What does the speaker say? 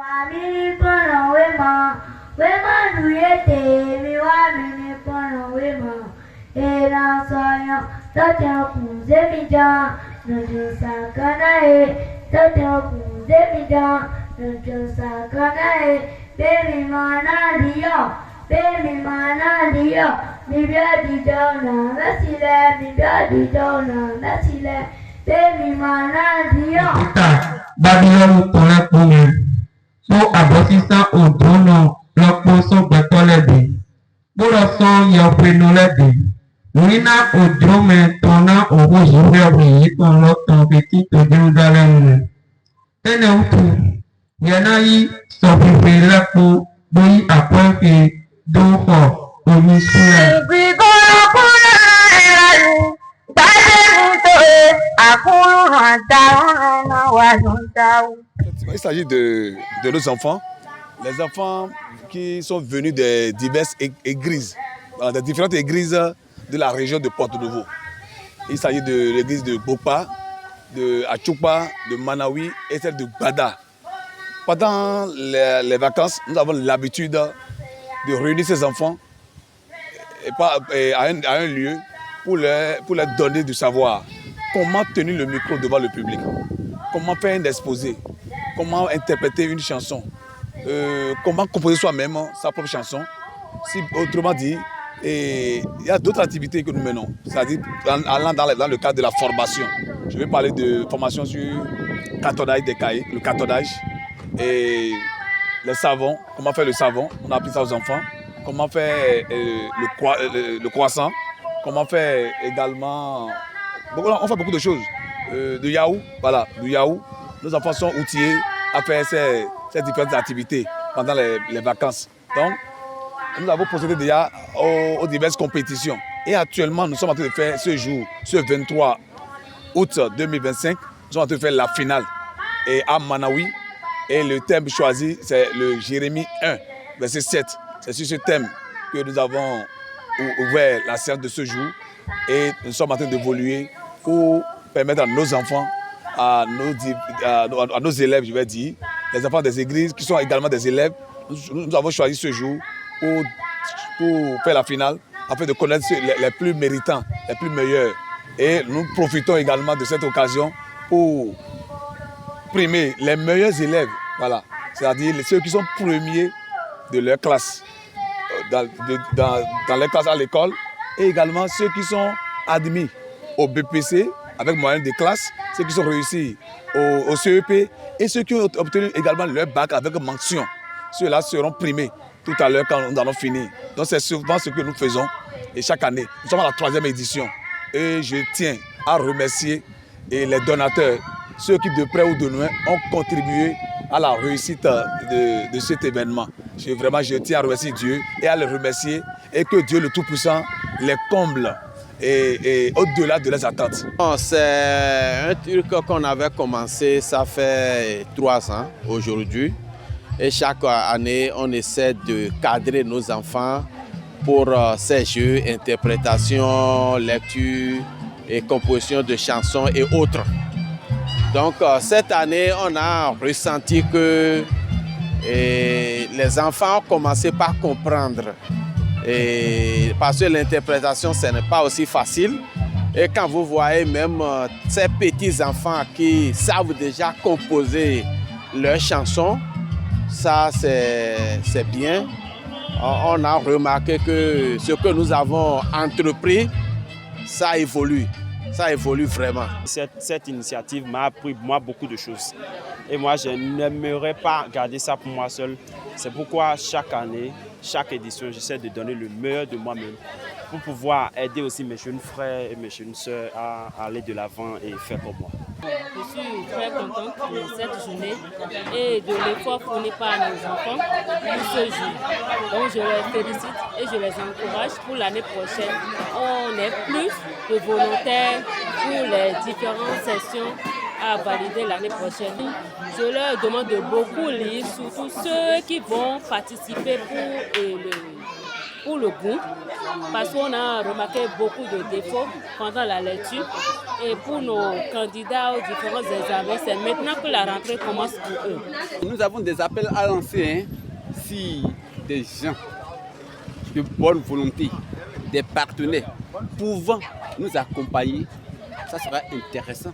Mini kono wema nuyete miwa mini kono wema. Era soyo tata kunze mida nojo sakana tata kunze mida nojo sakana baby mana dio mi biadi dona mesile baby mana dio. Babylon ton la première. So abosisa odono lọ́pọ̀ sọ́gbẹ́tọ́lẹ́dẹ̀. Bọ́lá sọ yọ̀pẹ̀nù lẹ́dẹ̀. Nina odrome tona owo zurewe yiton loton beti to Jerusalem. Tene utu. Yana yi sọ̀fìfì lẹ́pọ̀ bóyí àpọ́ǹfì dóhọ̀ omi súnrẹ̀. Ìgbìgbọ́n kúrò ìrọ̀lù gbájẹ́ nítorí àkúrò àtàwọn wà ló ń dáwó. Il s'agit de nos enfants, les enfants qui sont venus des diverses églises, des différentes églises de la région de Porto-Novo. Il s'agit de l'église de Bopa, de Achupa, de Manawi et celle de Bada. Pendant les vacances, nous avons l'habitude de réunir ces enfants à un lieu pour leur donner du savoir. Comment tenir le micro devant le public, comment faire un exposé, comment interpréter une chanson, comment composer soi-même sa propre chanson. Si, autrement dit, il y a d'autres activités que nous menons, c'est-à-dire allant dans le cadre de la formation. Je vais parler de formation sur le cartonnage des cahiers, le cartonnage et les savons, comment faire le savon, on a appris ça aux enfants, comment faire le croissant, comment faire également, on fait beaucoup de choses, de yaourt, voilà, du yaourt. Nos enfants sont outillés à faire ces différentes activités pendant les vacances. Donc, nous avons procédé déjà aux diverses compétitions. Et actuellement, nous sommes en train de faire ce jour, ce 23 août 2025, nous sommes en train de faire la finale et à Manawi. Et le thème choisi, c'est le Jérémie 1, verset 7. C'est sur ce thème que nous avons ouvert la séance de ce jour. Et nous sommes en train d'évoluer pour permettre à nos enfants, à nos élèves, je vais dire, les enfants des églises qui sont également des élèves. Nous avons choisi ce jour pour faire la finale, afin de connaître les plus méritants, les plus meilleurs. Et nous profitons également de cette occasion pour primer les meilleurs élèves, voilà. C'est-à-dire ceux qui sont premiers de leur classe, dans leur classe à l'école, et également ceux qui sont admis au BPC avec moyenne de classe, ceux qui sont réussis au CEP et ceux qui ont obtenu également leur bac avec mention. Ceux-là seront primés tout à l'heure quand nous allons finir. Donc c'est souvent ce que nous faisons et chaque année. Nous sommes à la 3e édition et je tiens à remercier les donateurs, ceux qui de près ou de loin ont contribué à la réussite de cet événement. Je tiens à remercier Dieu et à les remercier et que Dieu le Tout-Puissant les comble et au-delà de leurs attentes. C'est un truc qu'on avait commencé, ça fait 3 ans aujourd'hui. Et chaque année, on essaie de cadrer nos enfants pour ces jeux, interprétation, lecture et composition de chansons et autres. Donc cette année, on a ressenti que les enfants ont commencé par comprendre. Et parce que l'interprétation, ce n'est pas aussi facile. Et quand vous voyez même ces petits-enfants qui savent déjà composer leurs chansons, ça c'est bien. On a remarqué que ce que nous avons entrepris, ça évolue vraiment. Cette initiative m'a appris beaucoup de choses. Et moi, je n'aimerais pas garder ça pour moi seul. C'est pourquoi chaque année, chaque édition, j'essaie de donner le meilleur de moi-même pour pouvoir aider aussi mes jeunes frères et mes jeunes sœurs à aller de l'avant et faire comme moi. Je suis très contente de cette journée et de l'effort fourni par nos enfants pour ce jour. Donc je les félicite et je les encourage pour l'année prochaine. On est plus de volontaires pour les différentes sessions à valider l'année prochaine. Je leur demande de beaucoup lire, surtout ceux qui vont participer pour le goût, parce qu'on a remarqué beaucoup de défauts pendant la lecture. Et pour nos candidats aux différents examens, c'est maintenant que la rentrée commence pour eux. Nous avons des appels à lancer, hein, si des gens de bonne volonté, des partenaires pouvant nous accompagner, ça sera intéressant.